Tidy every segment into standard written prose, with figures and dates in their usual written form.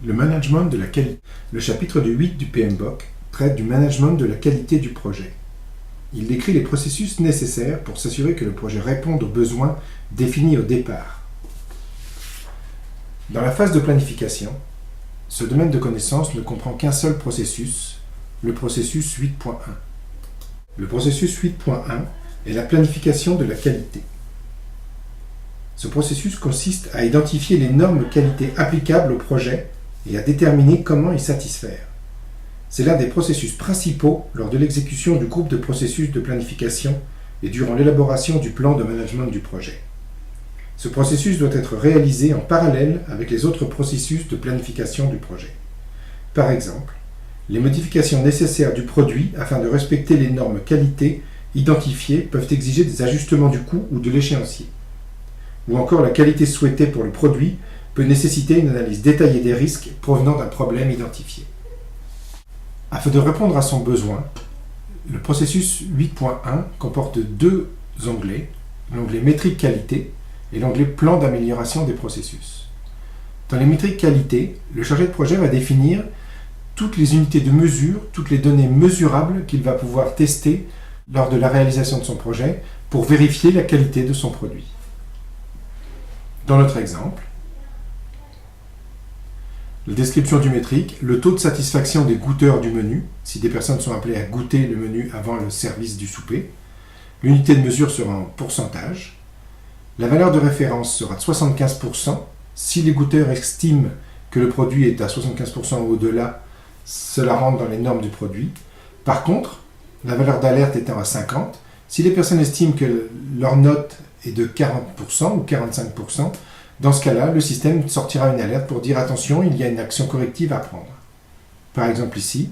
Le management de la qualité. Le chapitre 8 du PMBOK traite du management de la qualité du projet. Il décrit les processus nécessaires pour s'assurer que le projet réponde aux besoins définis au départ. Dans la phase de planification, ce domaine de connaissance ne comprend qu'un seul processus, le processus 8.1. Le processus 8.1 est la planification de la qualité. Ce processus consiste à identifier les normes qualité applicables au projet et à déterminer comment y satisfaire. C'est l'un des processus principaux lors de l'exécution du groupe de processus de planification et durant l'élaboration du plan de management du projet. Ce processus doit être réalisé en parallèle avec les autres processus de planification du projet. Par exemple, les modifications nécessaires du produit afin de respecter les normes qualité identifiées peuvent exiger des ajustements du coût ou de l'échéancier. Ou encore la qualité souhaitée pour le produit peut nécessiter une analyse détaillée des risques provenant d'un problème identifié. Afin de répondre à son besoin, le processus 8.1 comporte deux onglets, l'onglet métrique qualité et l'onglet plan d'amélioration des processus. Dans les métriques qualité, le chargé de projet va définir toutes les unités de mesure, toutes les données mesurables qu'il va pouvoir tester lors de la réalisation de son projet pour vérifier la qualité de son produit. Dans notre exemple, la description du métrique, le taux de satisfaction des goûteurs du menu, si des personnes sont appelées à goûter le menu avant le service du souper. L'unité de mesure sera en pourcentage. La valeur de référence sera de 75%. Si les goûteurs estiment que le produit est à 75% ou au-delà, cela rentre dans les normes du produit. Par contre, la valeur d'alerte étant à 50%, si les personnes estiment que leur note est de 40% ou 45%, dans ce cas-là, le système sortira une alerte pour dire « Attention, il y a une action corrective à prendre ». Par exemple ici,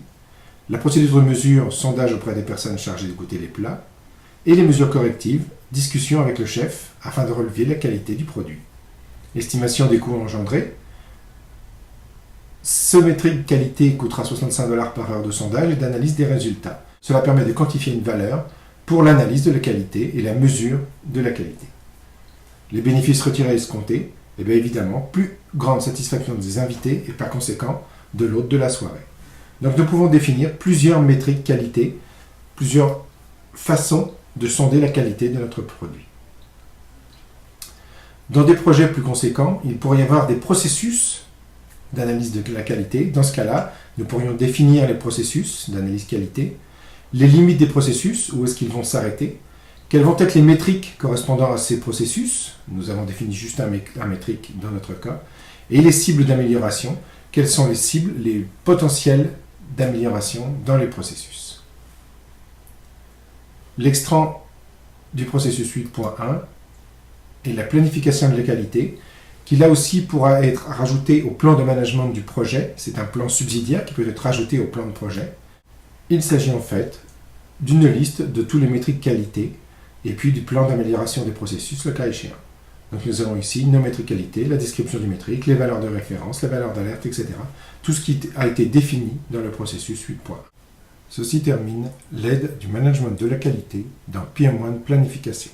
la procédure de mesure, sondage auprès des personnes chargées de goûter les plats, et les mesures correctives, discussion avec le chef afin de relever la qualité du produit. Estimation des coûts engendrés. Ce métrique qualité coûtera 65$ par heure de sondage et d'analyse des résultats. Cela permet de quantifier une valeur pour l'analyse de la qualité et la mesure de la qualité. Les bénéfices retirés escomptés, et bien évidemment, plus grande satisfaction des invités et par conséquent de l'hôte de la soirée. Donc nous pouvons définir plusieurs métriques qualité, plusieurs façons de sonder la qualité de notre produit. Dans des projets plus conséquents, il pourrait y avoir des processus d'analyse de la qualité. Dans ce cas-là, nous pourrions définir les processus d'analyse qualité, les limites des processus, où est-ce qu'ils vont s'arrêter, quelles vont être les métriques correspondant à ces processus, nous avons défini juste un métrique dans notre cas, et les cibles d'amélioration, quelles sont les cibles, les potentiels d'amélioration dans les processus. L'extrait du processus 8.1 est la planification de la qualité, qui là aussi pourra être rajouté au plan de management du projet. C'est un plan subsidiaire qui peut être rajouté au plan de projet. Il s'agit en fait d'une liste de tous les métriques qualité et puis du plan d'amélioration des processus, le cas échéant. Donc nous avons ici nos métriques qualité, la description du métrique, les valeurs de référence, les valeurs d'alerte, etc. Tout ce qui a été défini dans le processus 8.1. Ceci termine l'aide du management de la qualité dans PM1 Planification.